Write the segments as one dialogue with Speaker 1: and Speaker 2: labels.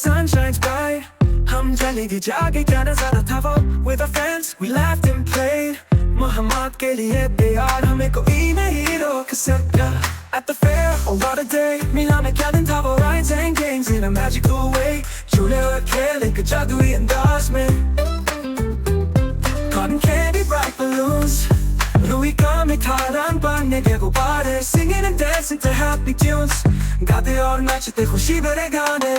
Speaker 1: sun shines bright. हम चले गए जागे जाना ज़्यादा था वो. With our friends we laughed and played. Mohammad के लिए तैयार हमें कोई नहीं रोक सकता. At the fair, oh what a day. मिला में क्या दिन था वो. Rides and games in a magical way. झूले और खेल एक जादुई अंदाज में. Cotton candy, bright balloons. Louis का मीठा रंग बनने के गुब्बारे. Singing and dancing to happy tunes. गाते और नाचते खुशी भरे गाने.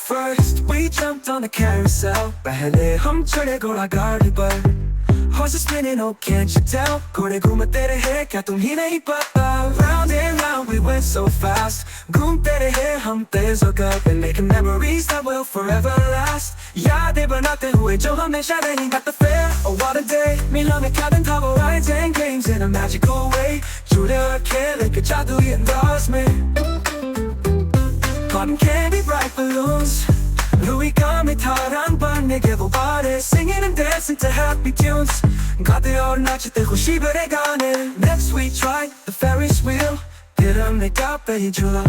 Speaker 1: First we jumped on the carousel. पहले हम चढ़े घोड़ा गाड़ी पर. Horses spinning, oh can't you tell? घोड़े घूमते रहे क्या तुम ही नहीं पता. Round and round we went so fast. घूमते रहे हम तेज होकर. And making memories that will forever last. यादें बनाते हुए जो हमेशा रहेंगे. At the fair, oh what a day. मिला में क्या दिन था वो. Rides and games in a magical way. झूले और खेल एक जादुई अंदाज में. Cotton candy, bright balloons. Louis का मीठा रंग बनने के गुब्बारे. Singing and dancing to happy tunes. गाते और नाचते खुशी भरे गाने. Next we tried the Ferris wheel. फिर हमने क्या पे ही झूला.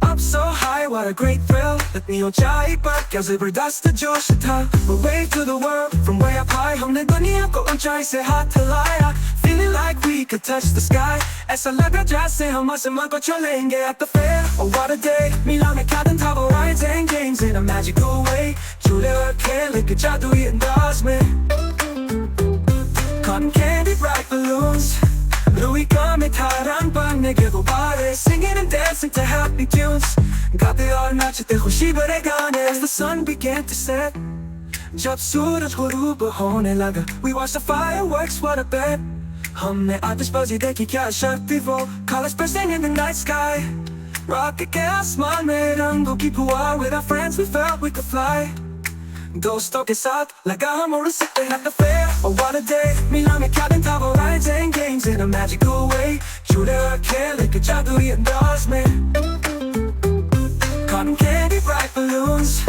Speaker 1: Up so high, what a great thrill. इतनी ऊंचाई पर क्या जबरदस्त जोश था. We waved to the world from way up high. हमने दुनिया को ऊंचाई से हाथ हिलाया. Feeling like we could touch the sky. ऐसा लगा जैसे हम आसमान को छूलेंगे. At the fair, oh what a day. मिला में क्या दिन था वो. Rides and games in a magical way. झूले और खेल एक जादुई अंदाज में. Cotton candy, bright balloons. Louis का मीठा रंग बनने के गुब्बारे. Singing and dancing to happy tunes. गाते और नाचते खुशी भरे गाने. As the sun began to set, जब सूरज गुरूब होने लगा. We watched the fireworks, what a bet. हमने आतिशबाजी देखी क्या शक्ति वो. Colors bursting in the night sky. Rocket के आसमान में रंगों की फुहार. With our friends we felt we could fly. दोस्तों के साथ लगा हम उड़ सकते हैं. At the fair, oh what a day. मिला में क्या दिन था वो. Rides and games in a magical way. झूले और खेल एक जादुई अंदाज में. Cotton candy, bright balloons.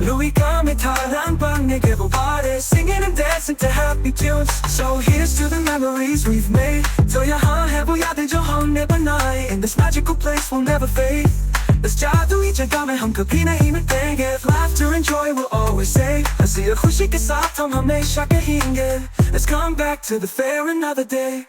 Speaker 1: Louis का मीठा रंग बनने के गुब्बारे. Singing and dancing to happy tunes. So here's to the memories we've made. तो यहाँ है वो यादें जो हमने बनाई. In this magical place we'll never fade. इस जादुई जगह में हम कभी नहीं मिटेंगे. Laughter and joy will always stay. हंसी और खुशी के साथ हम हमेशा कहेंगे. Let's come back to the fair another day.